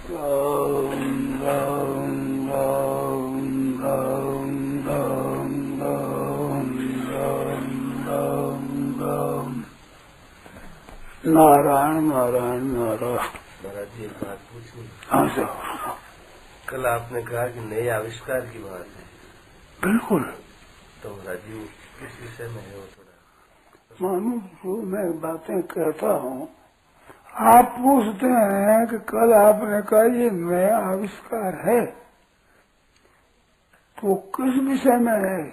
राम राम राम राम राम राम राम राम राम। नारायण नारायण नारायण। महाराज जी एक बात पूछूं? हाँ सर। कल आपने कहा कि नए आविष्कार की बात है। बिल्कुल। तो महाराज जी किस विषय में है वो थोड़ा मानो जो मैं बातें कहता हूँ, आप पूछते हैं कि कल आपने कहा ये नया आविष्कार है, तो किस विषय में है?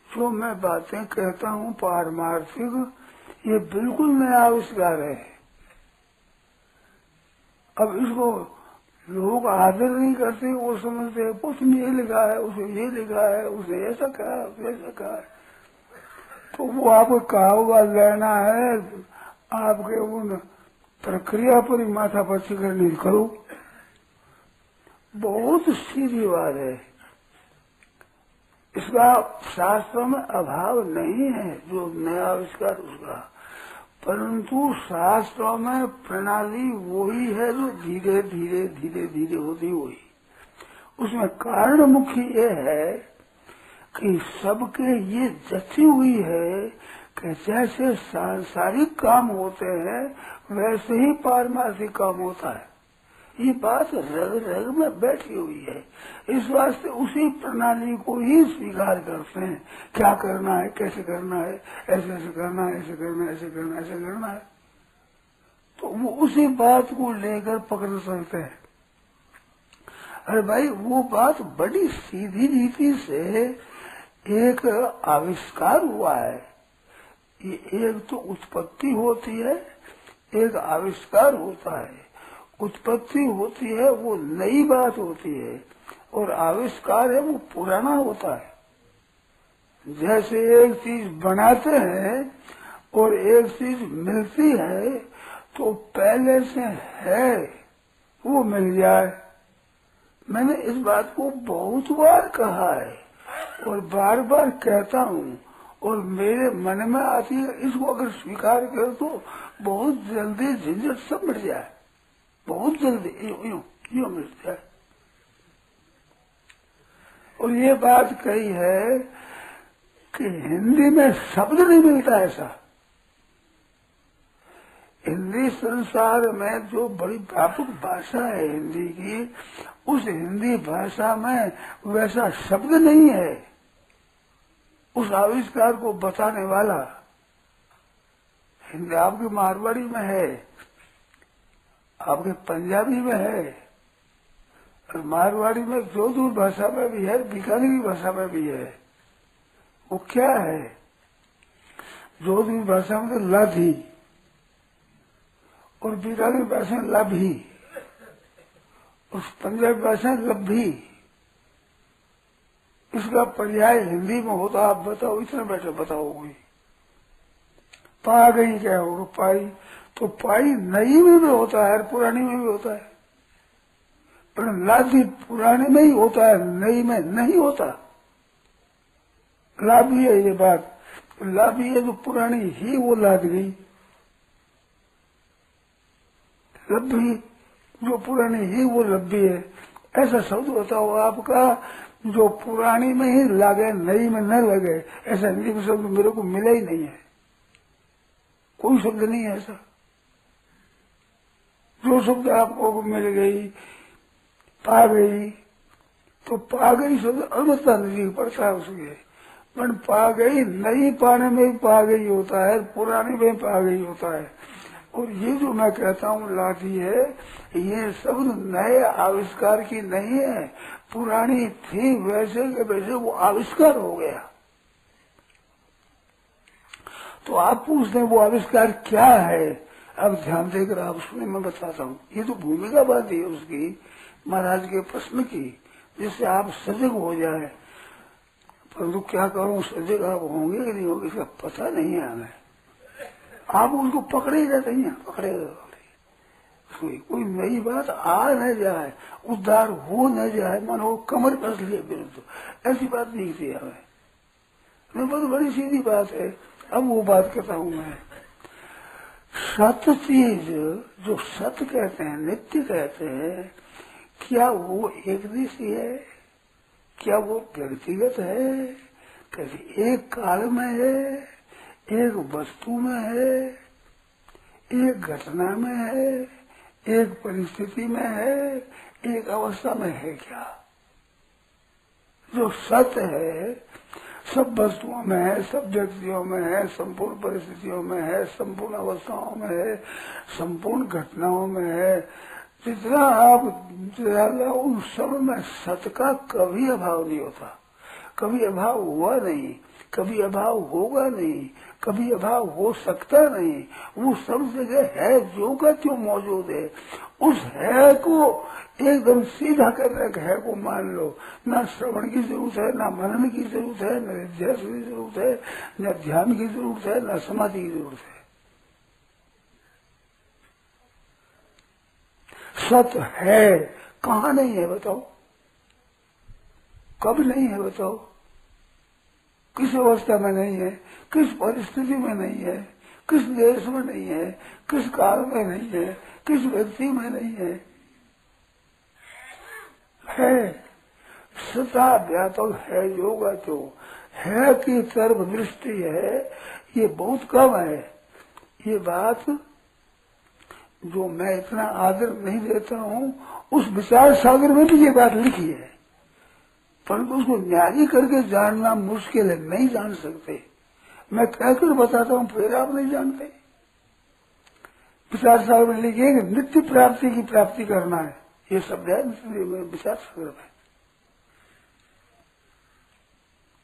जो मैं बातें कहता हूँ पारमार्थिक, ये बिल्कुल नया आविष्कार है। अब इसको लोग आदर नहीं करते, वो समझते हैं उसने ये लिखा है, उसने ये लिखा है, उसने ऐसा कहा है, उसने ऐसा कहा है। तो वो आपको कहा हुआ लेना है, आपके उन प्रक्रिया पर ही माथा पच्ची करनी करो। बहुत सीधी बात है, इसका शास्त्रों में अभाव नहीं है जो नया आविष्कार उसका, परंतु शास्त्रों में प्रणाली वही है जो धीरे धीरे धीरे धीरे होती हुई। उसमें कारण मुख्य ये है कि सबके ये जची हुई है कि जैसे सांसारिक काम होते हैं वैसे ही पारमार्थिक काम होता है। ये बात रग रग में बैठी हुई है, इस वास्ते उसी प्रणाली को ही स्वीकार करते हैं। क्या करना है, कैसे करना है, ऐसे ऐसे करना है, ऐसे करना है, ऐसे करना है, ऐसे करना है, तो वो उसी बात को लेकर पकड़ चलते हैं। अरे भाई, वो बात बड़ी सीधी रीति से एक आविष्कार हुआ है। ये एक तो उत्पत्ति होती है, एक आविष्कार होता है। उत्पत्ति होती है वो नई बात होती है, और आविष्कार है वो पुराना होता है। जैसे एक चीज बनाते हैं और एक चीज मिलती है, तो पहले से है वो मिल जाए। मैंने इस बात को बहुत बार कहा है और बार बार कहता हूँ, और मेरे मन में आती है, इसको अगर स्वीकार कर तो बहुत जल्दी झंझट सब मिट जाए, बहुत जल्दी यूं मिट जाए। और ये बात कही है कि हिंदी में शब्द नहीं मिलता ऐसा। हिंदी संसार में जो बड़ी व्यापक भाषा है हिंदी की, उस हिंदी भाषा में वैसा शब्द नहीं है उस आविष्कार को बताने वाला। हिंदी आपकी मारवाड़ी में है, आपके पंजाबी में है, और मारवाड़ी में जोधपुर भाषा में भी है, बीकानेरी भाषा में भी है। वो क्या है? जोधपुर भाषा में तो लाधी, और बीकानेरी भाषा में लाभी, उस पंजाबी भाषा में लब्भी। इसका पर्याय हिंदी में होता, आप बताओ, इतना बैठे बताओ कोई। पा गई क्या होगा? पाई, तो पाई नई में भी होता है, पुरानी में भी होता है, पर लाभी पुराने में ही होता है, नई में नहीं होता। लाभी है ये बात, लाभी है जो पुरानी ही वो लाद गई, लब्भी जो पुरानी ही वो लब्भी है। ऐसा शब्द बताओ आपका जो पुरानी में ही लगे, नई में न लगे। ऐसा हिंदी में शब्द मेरे को मिला ही नहीं है, कोई शब्द नहीं है ऐसा। जो शब्द आपको मिल गई, पा गई, तो पा गई शब्द अलबत्ता नजदीक पड़ता है उसके, पर पा गई नई पाने में भी पा गई होता है, पुराने में पा गई होता है। और ये जो मैं कहता हूँ लाठी है, ये शब्द नए आविष्कार की नहीं है, पुरानी थी वैसे के वैसे वो आविष्कार हो गया। तो आप पूछते हैं वो आविष्कार क्या है? अब ध्यान देकर आप सुने, मैं बताता हूँ। ये तो भूमिका बात है उसकी, महाराज के प्रश्न की, जिससे आप सजग हो जाए। परंतु क्या करूं, सजग आप होंगे कि नहीं होंगे इसका पता नहीं है हमें। आप उसको पकड़े जाते हैं, पकड़े कोई नई बात आ न जाए, उद्धार हो न जाए, मानो कमर कस लिए विरुद्ध, ऐसी बात नहीं थी हमें। मैं बहुत बड़ी सीधी बात है। अब वो बात कहता हूँ मैं, सत चीज जो सत कहते हैं, नित्य कहते हैं, क्या वो एक दिशी है? क्या वो व्यक्तिगत है? कैसे एक काल में है, एक वस्तु में है, एक घटना में है, एक परिस्थिति में है, एक अवस्था में है? क्या जो सत्य है सब वस्तुओं में है, सब व्यक्तियों में है, संपूर्ण परिस्थितियों में है, संपूर्ण अवस्थाओं में है, संपूर्ण घटनाओं में है, जितना आप ज्यादा उन सब में सत्य का कभी अभाव नहीं होता, कभी अभाव हुआ नहीं, कभी अभाव होगा नहीं, कभी अभाव हो सकता नहीं। वो सब जगह है, जो का त्यों मौजूद है। उस है को एकदम सीधा करने का है को मान लो। न श्रवण की जरूरत है, न मनन की जरूरत है, न अध्यास की जरूरत है, न ध्यान की जरूरत है, न समाधि की जरूरत है। सत है, कहाँ नहीं है बताओ? कब नहीं है बताओ? किस अवस्था में नहीं है, किस परिस्थिति में नहीं है, किस देश में नहीं है, किस काल में नहीं है, किस व्यक्ति में नहीं है? है सता व्यापक है, योगा तो है की तरफ दृष्टि है, ये बहुत कम है। ये बात जो मैं इतना आदर नहीं देता हूँ, उस विचार सागर में भी ये बात लिखी है, परंतु उसको न्यारी करके जानना मुश्किल है, नहीं जान सकते। मैं कहकर बताता हूँ फिर आप नहीं जानते। विचार सागर में लिखिए कि नित्य प्राप्ति की प्राप्ति करना है, ये शब्द है विचार सागर में।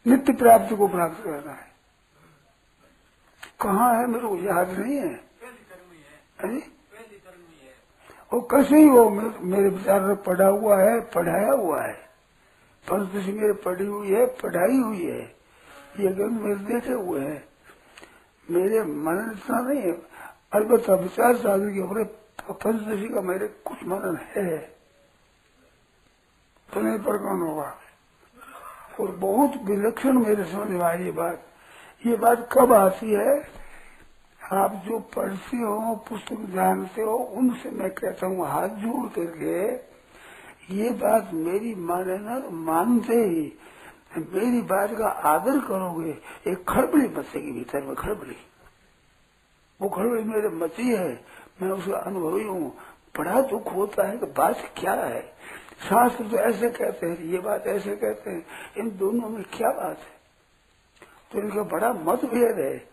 नित्य प्राप्ति को प्राप्त करना है, कहाँ है मेरे को याद नहीं है। वो कैसे ही वो मेरे विचार में पढ़ा हुआ है, पढ़ाया हुआ है, परंतु मेरे पढ़ी हुई है, पढ़ाई हुई है, ये ग्रंथ मेरे देखे हुए हैं। मेरे मनन इतना नहीं है, अलबत्ता विचार सागर के ऊपर पंचदशी का मेरे कुछ मनन है, तो नहीं प्रकरण होगा। और बहुत विलक्षण मेरे समझ में आई ये बात कब आती है? आप जो पढ़ते हो, पुस्तक जानते हो, उनसे मैं कहता हूँ हाथ जोड़ करके ये बात मेरी मानना, मानते ही मेरी बात का आदर करोगे। एक खड़बड़ी बचेगी भीतर में, खड़बड़ी, वो खड़बड़ी मेरे मची है, मैं उसका अनुभवी हूँ। बड़ा दुख होता है कि बात क्या है, शास्त्र तो ऐसे कहते हैं, ये बात ऐसे कहते हैं, इन दोनों में क्या बात है? तो इनका बड़ा मतभेद है।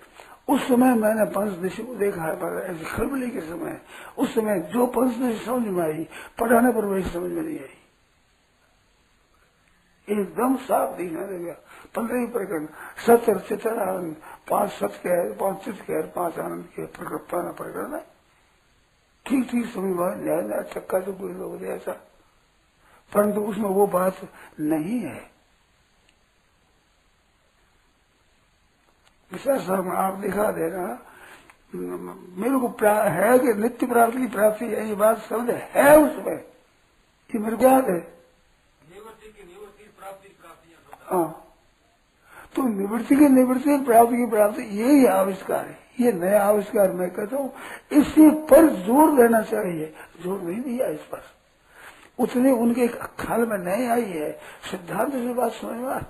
उस समय मैंने पंचदशी को देखा है, पर ऐसी खलबली के समय, उस समय जो पंचदशी समझ में आई, पढ़ाने पर वैसे समझ में नहीं आई, एकदम साफ दिखने लगा। 15 प्रकरण, सत्य चित्र आनंद, 5 सत्य के है, 5 चित्त के है, 5 आनंद के प्रकरण है। ठीक ठीक समझ में न्याय न्याय चक्का से कोई लोग ऐसा, परंतु उसमें वो बात नहीं है। विशेष में आप दिखा देना, मेरे को है कि नित्य प्राप्ति की प्राप्ति है, ये बात समझ है उसमें, ये मेरे को याद है। हाँ, तो निवृत्ति की निवृत्ति, प्राप्ति की प्राप्ति, यही आविष्कार है, ये नया आविष्कार मैं कहता हूँ। इसी पर जोर देना चाहिए, जोर नहीं दिया इस पर, उतने उनके ख्याल में नहीं आई है। सिद्धांत से बात समझ में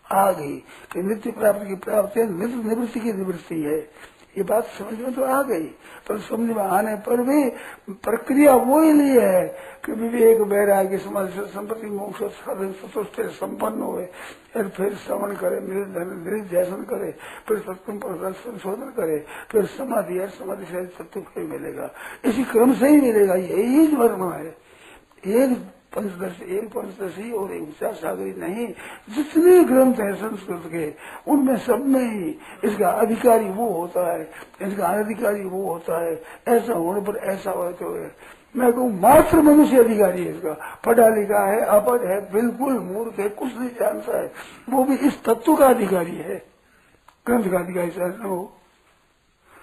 आ गई कि नित्य प्राप्ति की प्राप्ति है, नित्य निवृत्ति की निवृत्ति है, ये बात समझ में तो आ गई। पर समझ में आने पर भी प्रक्रिया वो ही ली है कि विवेक वैराग्य समाज संपत्ति मोक्ष सतुष्ट संपन्न हुए, फिर श्रवण करे, निधिध्यासन करे, फिर सत्संग पर संशोधन करे, फिर समाधि है, समाधि से सत्य मिलेगा, इसी क्रम से ही मिलेगा। यही वर्णन है। एक पंचदशी और एक विचार सागरी नहीं, जितने ग्रंथ है संस्कृत के, उनमें सब में ही इसका अधिकारी वो होता है, इसका अनधिकारी वो होता है। ऐसा होने पर ऐसा होते हुए मैं कहूँ मात्र मनुष्य अधिकारी है इसका। पढ़ा लिखा है, अपढ़ है, बिल्कुल मूर्ख है, कुछ नहीं जानता है, वो भी इस तत्व का अधिकारी है, ग्रंथ का अधिकारी शास्त्र हो।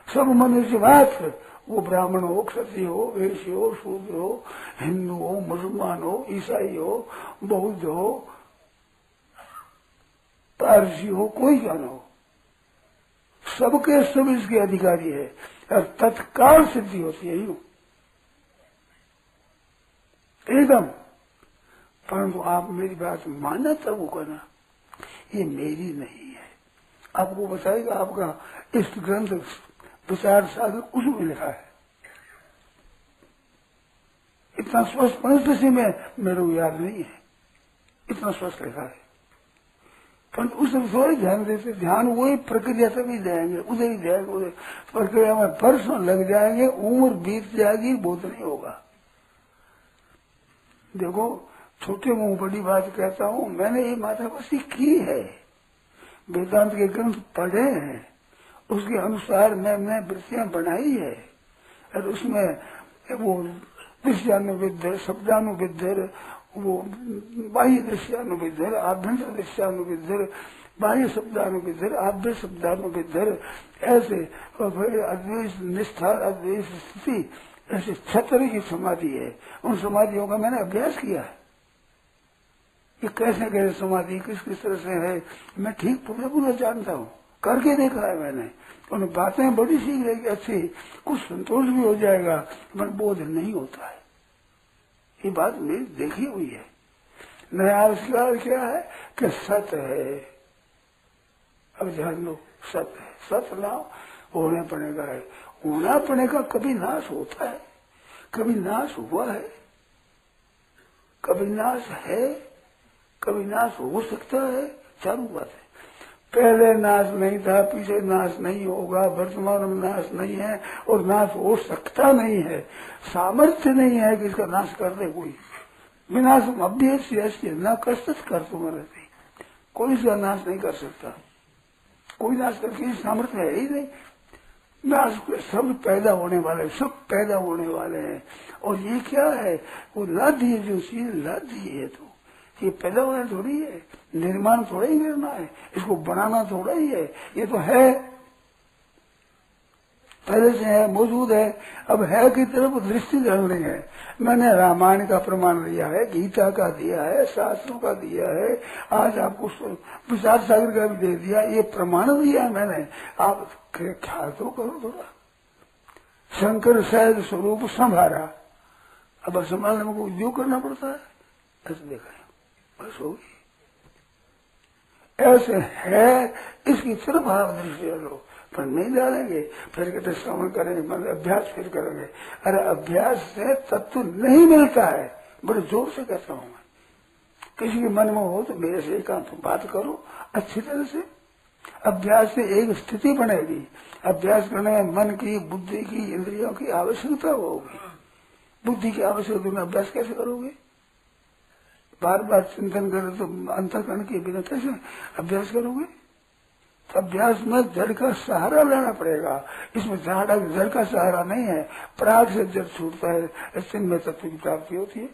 सब मनुष्य मात्र, वो ब्राह्मण हो, क्षत्रिय हो, वैश्य हो, शूद्र हो, हिंदू हो, मुसलमान हो, ईसाई हो, बौद्ध हो, पारसी हो, कोई क्या न हो, सबके सब इसके अधिकारी है। और तत्काल सिद्धि होती है यूं एकदम। परंतु आप मेरी बात माना तब वो कहना ये मेरी नहीं है। आपको बताएगा आपका इष्ट ग्रंथ विचार सागर उसमें लिखा है, इतना स्वस्थ परिस्थिति में मेरे को याद नहीं है, इतना स्वस्थ लिखा है। परंतु उस थोड़े ध्यान देते, ध्यान वही प्रक्रिया से भी जाएंगे, उधर ही जाएंगे, उधर प्रक्रिया में वर्षों लग जाएंगे, उम्र बीत जाएगी, बहुत नहीं होगा। देखो छोटे मुंह बड़ी बात कहता हूँ, मैंने ये माथापच्ची की है, वेदांत के ग्रंथ पढ़े हैं, उसके अनुसार मैंने वृत्तियां बनाई है, और उसमें वो दृश्यानुविद्ध, शब्दानुविद्ध, वो बाह्य दृश्यानुविद्ध, आभ्यंतर दृश्यानुविद्ध, बाह्य शब्दानुविद्ध, आभ्य शब्दानुविद्ध, ऐसे अद्वैत निष्ठा, अद्वैत स्थिति, ऐसे 6 तरह की समाधि है। उन समाधियों का मैंने अभ्यास किया है कि कैसे कैसे समाधि किस किस तरह से है, मैं ठीक पूरा जानता हूँ, करके देखा है मैंने। उन बातें बड़ी सीख रही अच्छी, कुछ संतोष भी हो जाएगा, पर बोध नहीं होता है। ये बात मेरी देखी हुई है। नया आविष्कार क्या है कि सत्य है, अब जान लो सत्य है, सत्य ना होने पड़ने का है, होना पड़ने का कभी नाश होता है, कभी नाश हुआ है, कभी नाश है, कभी नाश हो सकता है, चालू बात है। पहले नाश नहीं था, पीछे नाश नहीं होगा, वर्तमान में नाश नहीं है और नाश हो सकता नहीं है। सामर्थ्य नहीं है कि इसका नाश कर दे कोई। विनाश अभ्यस ऐसे न कष्ट कर तुम रहती, कोई इसका नाश नहीं कर सकता, कोई नाश करके सामर्थ्य है ही नहीं। नाश सब पैदा होने वाले, सब पैदा होने वाले हैं। और ये क्या है, वो लाद है, जो चीज लाद है, तो ये पैदा होना थोड़ी है, निर्माण थोड़ा ही करना है, इसको बनाना थोड़ा ही है, ये तो है, पहले से है, मौजूद है। अब है की तरफ दृष्टि डालनी है। मैंने रामायण का प्रमाण दिया है, गीता का दिया है, शास्त्रों का दिया है, आज आपको विचार सागर का भी दे दिया, ये प्रमाण दिया है मैंने। आप ख्याल तो करो थोड़ा। शंकर शायद स्वरूप संभारा, अब संभालने में को जो करना पड़ता है, ऐसे देखा बस होगी। ऐसे है, इसकी तरफ आप दृष्टि डालो, पर नहीं डालेंगे, फिर कहते श्रवण करेंगे, मतलब अभ्यास फिर करेंगे। अरे अभ्यास से तत्व नहीं मिलता है, बड़े जोर से कहता हूँ मैं। किसी के मन में हो तो मेरे से एकांत बात करो अच्छी तरह से। अभ्यास से एक स्थिति बनेगी, अभ्यास करने में मन की, बुद्धि की, इंद्रियों की आवश्यकता होगी। बुद्धि की आवश्यकता में अभ्यास कैसे करोगे? बार बार चिंतन करो तो अंतःकरण के बिना कैसे अभ्यास करोगे? तो अभ्यास में जड़ का सहारा लेना पड़ेगा। इसमें जड़ का सहारा नहीं है, प्राग से जड़ छूटता है, इससे में तत्व की प्राप्ति होती है।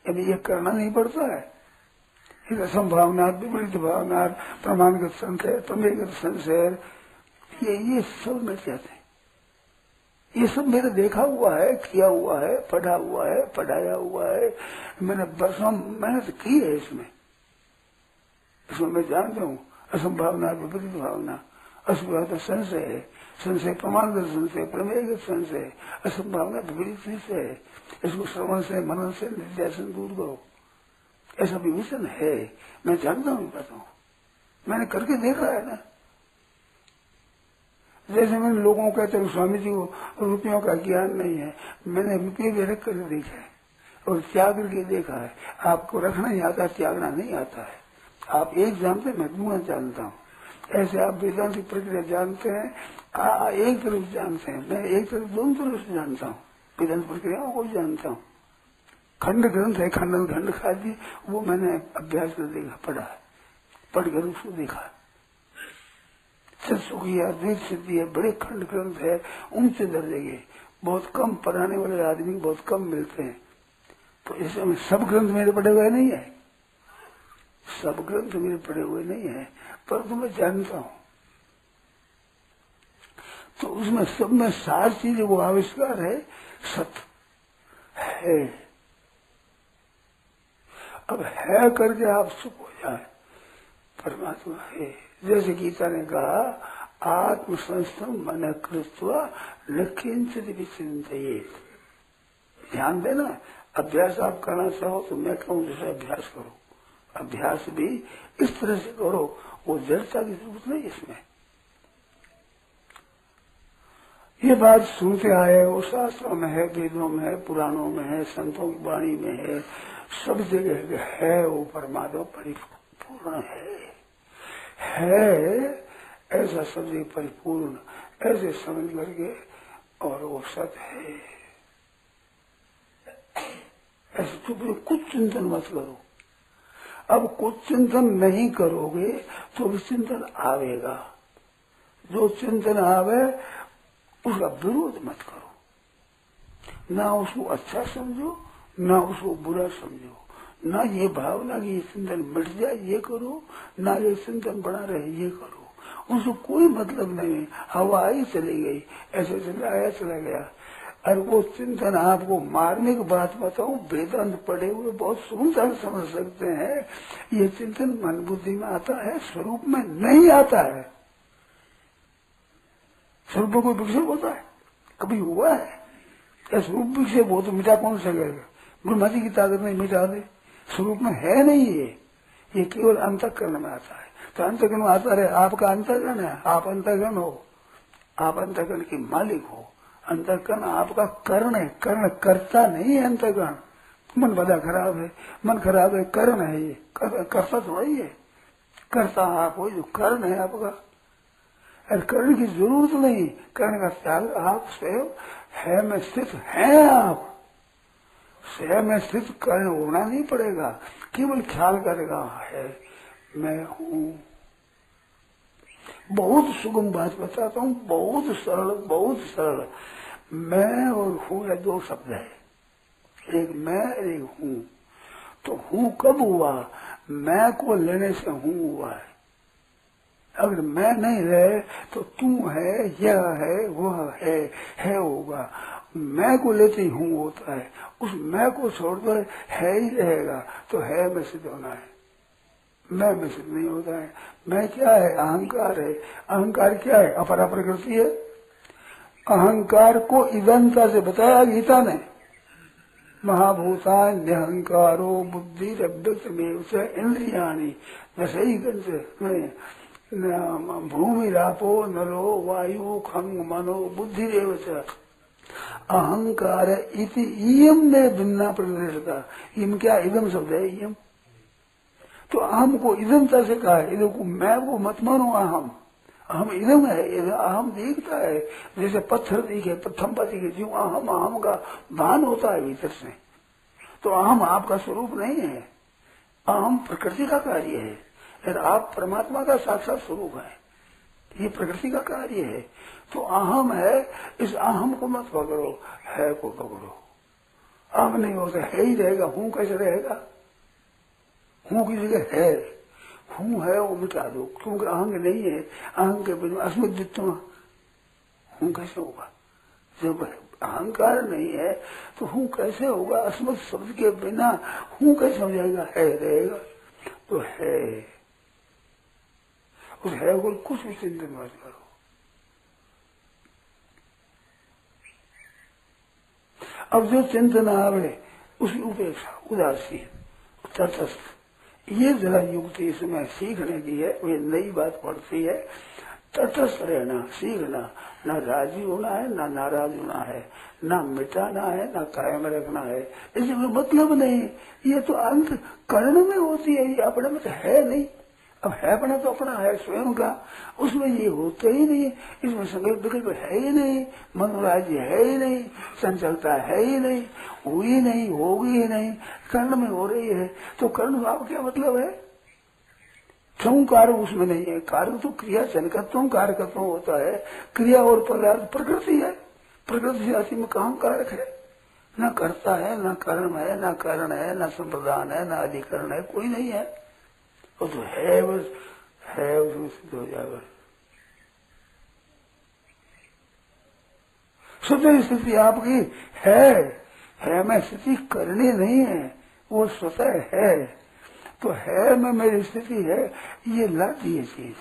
यदि ये करना नहीं पड़ता है, इस असंभावना, विपरीत भावना, प्रमाणगत संशय, प्रमेयगत संशय, ये सब मिल जाते हैं। ये सब मेरे देखा हुआ है, किया हुआ है, पढ़ा हुआ है, पढ़ाया हुआ है, मैंने वर्षों मेहनत की है इसमें मैं जानता हूँ। असंभावना, विपरीत भावना, असंभावना संशय है, संशय प्रमाणगत संशय, प्रमेयगत संशय, असंभावना विपरीत संशय है। इसको श्रवण से, मनन से, निर्ध्यासन दूर करो, ऐसा विभूषण है। मैं जानता हूँ, कहता हूँ, मैंने करके देखा है ना। जैसे मैंने लोगों को कहते हैं स्वामी जी को रुपयों का ज्ञान नहीं है, मैंने रुपये भी रख कर देखा है और त्याग करके देखा है। आपको रखना ही आता है, त्यागना नहीं आता है। आप एक जानते हैं, मैं दूसरा जानता हूँ। ऐसे आप वेदांत की प्रक्रिया जानते हैं, एक तरफ जानते हैं, मैं एक तरफ, दोनों तरफ से जानता हूँ। वेदांत प्रक्रियाओं को जानता हूँ। खंड ग्रंथ है, खंडन खंड खादी, वो मैंने अभ्यास कर देखा, पढ़ा है, पढ़कर उसको देखा। सुखी है, द्वैत सिद्धि है, बड़े खंड ग्रंथ है, ऊंचे दर्जे के, बहुत कम पढ़ाने वाले आदमी बहुत कम मिलते हैं। तो इसमें सब ग्रंथ मेरे पढ़े हुए नहीं है, सब ग्रंथ मेरे पढ़े हुए नहीं है, पर मैं जानता हूँ। तो उसमें सब में सार चीज वो आविष्कार है, सत्य है। अब है करके आप सुख हो जाए, परमात्मा है। जैसे गीता ने कहा, आत्मसंस्थम मन कृत्वा न किंचित विचिंतयेत। ध्यान देना, अभ्यास आप करना चाहो तो मैं कहूँ जैसे अभ्यास करो, अभ्यास भी इस तरह से करो, वो जड़ता की जरूरत नहीं इसमें। ये बात सुनते आए, वो शास्त्रों में है, वेदों में है, पुराणों में है, संतों की वाणी में है, सब जगह है, वो परमात्मा परिपूर्ण है ऐसा सब जगह परिपूर्ण, ऐसे समझ करके, और वो सत्य है ऐसे चुप, कुछ चिंतन मत करो। अब कुछ चिंतन नहीं करोगे तो भी चिंतन आवेगा, जो चिंतन आवे उसका विरोध मत करो, ना उसको अच्छा समझो ना उसको बुरा समझो, ना ये भावना कि ये चिंतन मिट जाए ये करो, ना ये चिंतन बना रहे ये करो, उसको कोई मतलब नहीं। हवा आई चली गई, ऐसे चला आया चला गया। और वो चिंतन आपको मारने की बात बताऊं, वेदांत पढ़े हुए बहुत सुंदर समझ सकते हैं, ये चिंतन मन बुद्धि में आता है, स्वरूप में नहीं आता है। स्वरूप में कोई विक्षेप होता है? कभी हुआ है? क्या स्वरूप विक्षेप हो तो मिटा कौन सकेगा? ब्रह्मा जी की ताकत नहीं मिटा दे, स्वरूप में है नहीं ये केवल अंतःकरण में आता है। तो अंतःकरण में आता रहे, आपका अंतःकरण है, आप अंतःकरण हो, आप अंतःकरण के मालिक हो। अंतःकरण आपका कर्ण है, कर्ण करता नहीं है। अंतःकरण मन बड़ा खराब है, मन खराब है, कर्ण है ये, करता थोड़ा ही है, करता आप हो, जो कर्ण है आपका। और कर्ण की जरूरत नहीं, कर्ण का त्याग आप स्वयं है में स्थित है। आप स्वयं में स्थित कर्ण होना नहीं पड़ेगा, केवल ख्याल करेगा है मैं हूँ। बहुत सुगम बात बताता हूँ, बहुत सरल, बहुत सरल। मैं और हूँ ये दो शब्द है, एक मैं एक हूँ। तो हूँ कब हुआ? मैं को लेने से हूँ हुआ है। अगर मैं नहीं रहे तो तू है, यह है, वह है होगा। मैं को लेते ही हूँ होता है, उस मैं को छोड़कर है ही रहेगा, तो है में सिद्ध होना है, मैं में सिद्ध नहीं होता है। मैं क्या है? अहंकार है। अहंकार क्या है? अपरा प्रकृति है। अहंकार को इदंता से बताया गीता ने, महाभूतान अहंकारो बुद्धि रव्यमेव च इंद्रियाणि दशैकंच भूमि रापो नलो वायु खंग मनो बुद्धिरेव च अहंकार इति इयम ने भिन्ना प्रदर्शिता। इम क्या? इदम शब्द है, इयम। तो अहम को इदमता से कहा है, इधर को मैं को मत मानो। अहम इदम है, अहम दिखता है, जैसे पत्थर दिखे, प्रथम दिखे, जो अहम का भान होता है भीतर से। तो अहम आपका स्वरूप नहीं है, अहम प्रकृति का कार्य है, और आप परमात्मा का साक्षात स्वरूप है, ये प्रकृति का कार्य है। तो अहम है, इस अहम को मत पकड़ो, है को पकड़ो। अहम नहीं होता, है ही रहेगा। हूं कैसे रहेगा? हूं की जगह है, हूं है वो मिटा दो, क्योंकि अहंग नहीं है। अहंग के बिना अस्मृत हूं कैसे होगा? जब अहंकार नहीं है तो हूं कैसे होगा? अस्मृत शब्द के बिना हूं कैसे हो जाएगा? है रहेगा तो है, उस है को कुछ भी चिंतन मत करो। अब जो चिंतन आवे उसकी उपेक्षा, उदासीन, तटस्थ, ये जरा युक्ति इसमें सीखने की है। ये नई बात पड़ती है, तटस्थ रहना सीखना, ना राजी होना है, ना नाराज होना है, ना मिटाना है, ना कायम रखना है। इसमें मतलब नहीं, ये तो अंत कर्ण में होती है, ये अपने में तो है नहीं। अब है अपना तो अपना है स्वयं का, उसमें ये होता ही नहीं, इसमें संकल्प विकल्प है ही नहीं, मनोराज्य है ही नहीं, चंचलता है ही नहीं, हुई नहीं, होगी ही नहीं, कर्ण में हो रही है। तो कर्ण भाव क्या मतलब है? क्यों कार्य उसमें नहीं है? कार्य तो क्रिया जनकत्व कारकत्व होता है, क्रिया और पदार्थ प्रकृति है। प्रकृति जाति में कहाँ कारक है? न कर्ता है, न कर्म है, न कारण है, न संप्रदान है, न अधिकरण है, कोई नहीं है। वो तो है, बस है, उसमें सिद्ध हो जाएगा। स्वतः स्थिति आपकी है में स्थिति करनी नहीं है, वो स्वतः है। तो है में मेरी स्थिति है, ये लाती है चीज,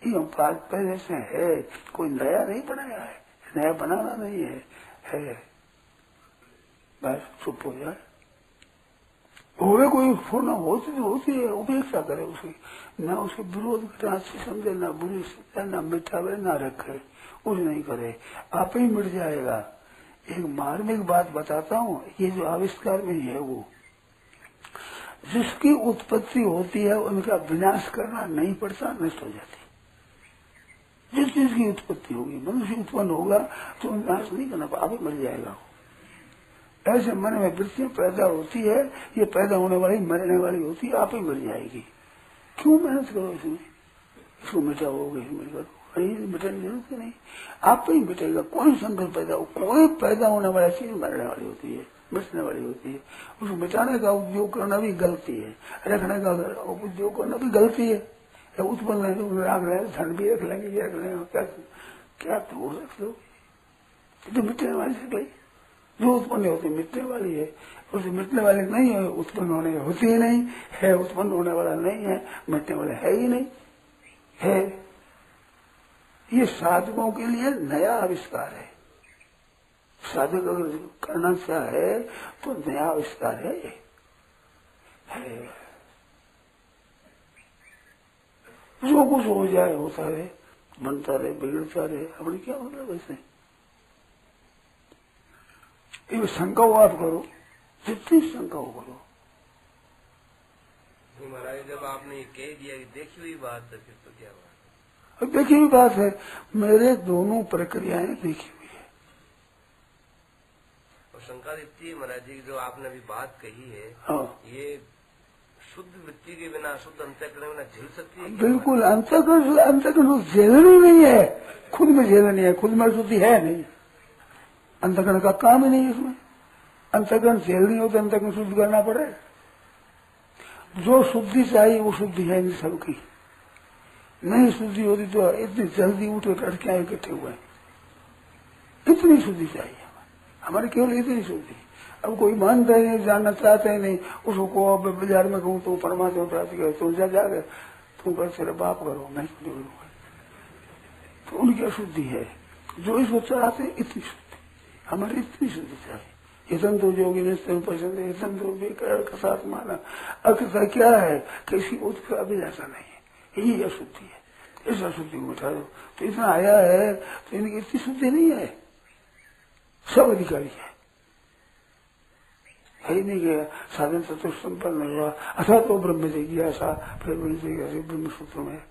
ये बात पहले से है, कोई नया नहीं बनाया है, नया बनाना नहीं है। बस चुप हो जाए, होवे कोई पूर्ण होती है, उपेक्षा करे उसकी, न उसके विरोध करना अच्छी समझे, न बुरी समझे, न मिटावे न रखे, कुछ नहीं करे, आप ही मिट जाएगा। एक मार्मिक बात बताता हूँ, ये जो आविष्कार में है वो जिसकी उत्पत्ति होती है उनका विनाश करना नहीं पड़ता, नष्ट हो जाती। जिस चीज की उत्पत्ति होगी, मनुष्य उत्पन्न होगा तो विनाश नहीं करना, आप ही मर जाएगा। ऐसे मन में वृत्तियां पैदा होती है, ये पैदा होने वाली मरने वाली होती है, आप ही मर जाएगी। क्यों मेहनत करो इसमें, इसको मिटाओगे, इसमें करो, मिटाने की जरूरत नहीं, आप ही मिटेगा। कोई संकल्प पैदा हो, कोई पैदा होने वाली चीज मरने वाली होती है, मिटने वाली होती है। उसको मिटाने का उद्योग करना भी गलती है, रखने का उद्योग करना भी गलती है। उत्पन्न रख रहे हैं, धन भी रख लेंगे, ये रख लेंगे, क्या तोड़ रख दो, तो मिटने वाली शक्ल जो उत्पन्न होती मिटने वाली है, उसे मिटने वाली नहीं है, उत्पन्न होने होती ही नहीं है, उत्पन्न होने वाला नहीं है, मिटने वाला है ही नहीं है। ये साधकों के लिए नया आविष्कार है। साधक अगर करना चाहे तो नया आविष्कार है ये है। जो कुछ हो जाए होता रहे, बनता रहे, बिगड़ता रहे, अपने क्या मतलब वैसे ये शंका हो आप करो, जितनी शंका हो करो। महाराज जब आपने कह दिया कि देखी हुई बात है, फिर तो क्या बात है? अब देखी हुई बात है, मेरे दोनों प्रक्रियाएं देखी हुई है। और शंका इतनी है महाराज जी, जो आपने अभी बात कही है, हाँ, ये शुद्ध वृत्ति के बिना, शुद्ध अंतःकरण बिना झेल सकती है? बिल्कुल अंतःकरण झेलनी नहीं है, खुद में झेलनी है, खुद में शुद्धि है नहीं, अंतःकरण का काम ही नहीं है इसमें। अंतःकरण झेलनी हो तो अंतःकरण शुद्ध करना पड़े। जो शुद्धि चाहिए वो शुद्धि है नहीं सबकी, नहीं शुद्धि होती तो इतनी जल्दी उठे लड़कियां इकट्ठे हुए, इतनी शुद्धि चाहिए हमारे, केवल इतनी शुद्धि। अब कोई मानता ही नहीं, जानना चाहता ही नहीं, उसको अब बाजार में कहूँ तो परमात्मा प्राप्त करे, तुम जाकर तुम कर तेरे बाप करो, मैं शुद्धि करूंगा, तो उनकी अशुद्धि है। जो इसको चाहते इतनी शुद्धि, हमारी इतनी शुद्धि चाहिए। इतन तो जोगी निश्चय पसंद है, इतन तो बेकार का साथ माना। अक्सर क्या है, किसी उत्तर अभिलाषा नहीं है, यही अशुद्धि है। इस अशुद्धि को उठा दो तो इतना आया है, तो इनकी इतनी शुद्धि नहीं है, सब अधिकारी है ही नहीं गया। साधन तत्व संपन्न हुआ, अथा तो ब्रह्म से गया सा, फिर ब्रह्म सूत्र में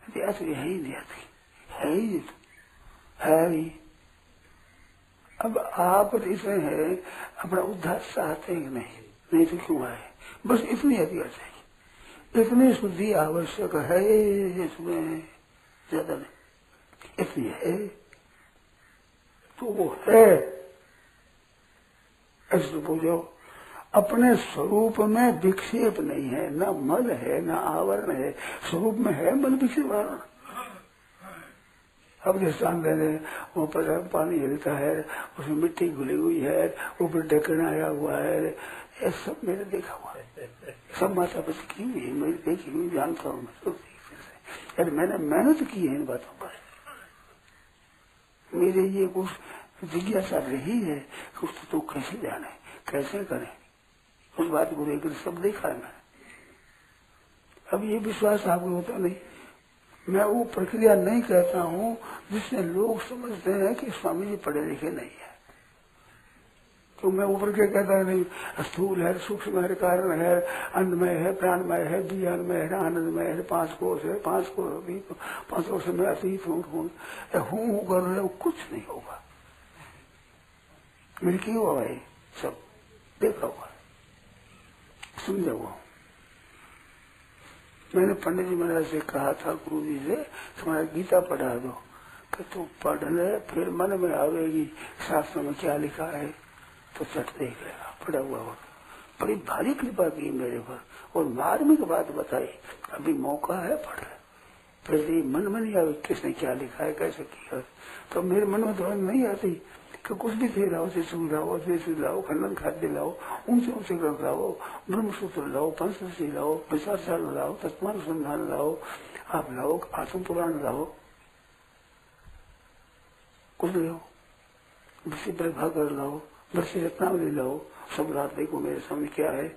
है ही नहीं आती, है ही है ही। अब आप इसमें है अपना उद्धार चाहते हैं नहीं, नहीं तो क्यों आए, बस इतनी अधिकार चाहिए, इतनी शुद्धि आवश्यक है इसमें, ज्यादा नहीं, इतनी है तो वो है। ऐसे पूछो, अपने स्वरूप में विक्षेप नहीं है, न मल है न आवरण है, स्वरूप में है मल विक्षेप आवरण। अब दृष्टान दे रहे, वो पर पानी हिलता है, उसमें मिट्टी घुली हुई है, ऊपर ढक्कन आया हुआ है, ये सब मैंने देखा हुआ है, सब माता पिता की हुई है, मैं देखी हुई जानता हूँ, मैं मैंने मेहनत की है इन बातों पर। मेरे ये कुछ जिज्ञासा रही है, कुछ तो कैसे जाने, कैसे करें, उस बात को लेकर सब देखा है मैंने। अब ये विश्वास आपको होता नहीं, मैं वो प्रक्रिया नहीं कहता हूँ जिससे लोग समझते हैं कि स्वामी जी पढ़े लिखे नहीं है। तो मैं ऊपर क्या कहता नहीं, स्थूल है, सूक्ष्म है, कारण है, अन्नमय है, प्राणमय है, बीजमय है, आनंदमय है, 5 कोष है, 5 कोष भी 5 कोष में अतीत हूँ कर रहे, कुछ नहीं होगा। मेरी की हुआ भाई, सब देखा हुआ, समझा हुआ। मैंने पंडित जी महाराज से कहा था, गुरु जी से, तुम्हारा गीता पढ़ा दो, कि तू पढ़ ले, फिर मन में आवेगी शास्त्र में क्या लिखा है, तो चट देख लेगा, पढ़ा हुआ होगा। बड़ी भारी कृपा की मेरे पर, और मार्मिक बात बताई, अभी मौका है पढ़ ले, फिर मन में नहीं आवे किसने क्या लिखा है, कैसे किया, तो मेरे मन में तो नहीं आती, कि कुछ भी थे लाओ, से लाओ, से लाओ, खंडन खाद्य लाओ, ऊंचे ऊंचे ग्रंथ लाओ, ब्रह्मसूत्र लाओ, पंचदशी लाओ, विचारसार लाओ, तत्वानुसंधान लाओ, आप लाओ, आत्म पुराण लाओ, कुछ लाओ, विषय प्रभाकर लाओ, विषय रत्नावली लाओ, सब रात देखो मेरे सामने क्या है,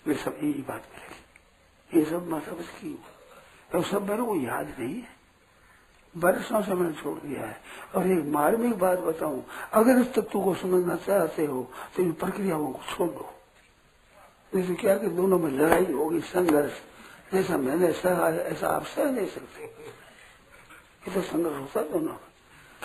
वे सब यही बात मिलेगी। ये सब मतलब इसकी तो सब मेरे को याद नहीं है, वर्षों से मैंने छोड़ दिया है। और एक मार्मिक बात बताऊं, अगर इस तत्व को समझना चाहते हो तो इन प्रक्रियाओं को छोड़ दो। जैसे क्या कि दोनों में लड़ाई होगी, संघर्ष, जैसा मैंने सहा है ऐसा आप सह नहीं सकते। ये तो संघर्ष होता है दोनों की।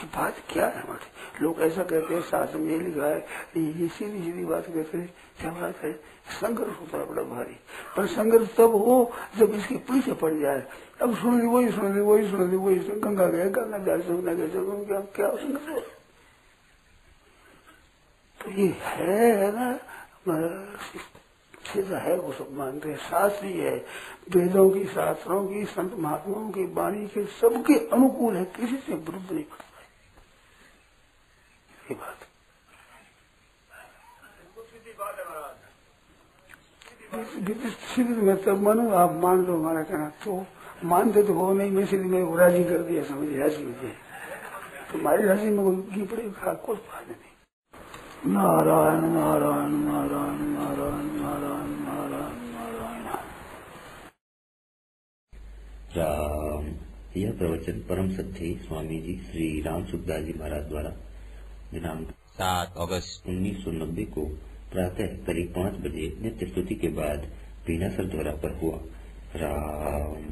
बात क्या है हमारे लोग ऐसा कहते हैं, शास्त्र में ये लिखा है, ये सीधी सीधी बात कहते हैं, क्या बात है? संघर्ष होता है बड़ा भारी, पर संघर्ष तब हो जब इसके पीछे पड़ जाए। अब सुन ली वही सुन ली, वही सुन ली, वही गंगा गए, गंगा जाए, जमुना गए, जमुना क्या संघर्ष। तो ये है ना, सीधा है वो सब मानते हैं, शास्त्री है, वेदों की, शास्त्रों की, संत महात्माओं की वाणी के सबके अनुकूल है, किसी से विरुद्ध नहीं करता ये बात। सीधी मैं तब मानो, आप मान लो हमारा कहना, तो मानते तो हो नहीं, मैं सीधी मैं राजी कर दिया, समझ राजी हो जाए, तुम्हारी राजी में उनकी पड़ेगा, कुछ बात नहीं। नारायण नारायण नारायण नारायण नारायण नारायण नारायण। राम। यह प्रवचन परम सत्य स्वामी जी श्री राम सुखदास जी महाराज द्वारा दिनांक 7 अगस्त 1990 को प्रातः करीब 5 बजे नित्य स्तुति के बाद बीनासर द्वारा पर हुआ। राम।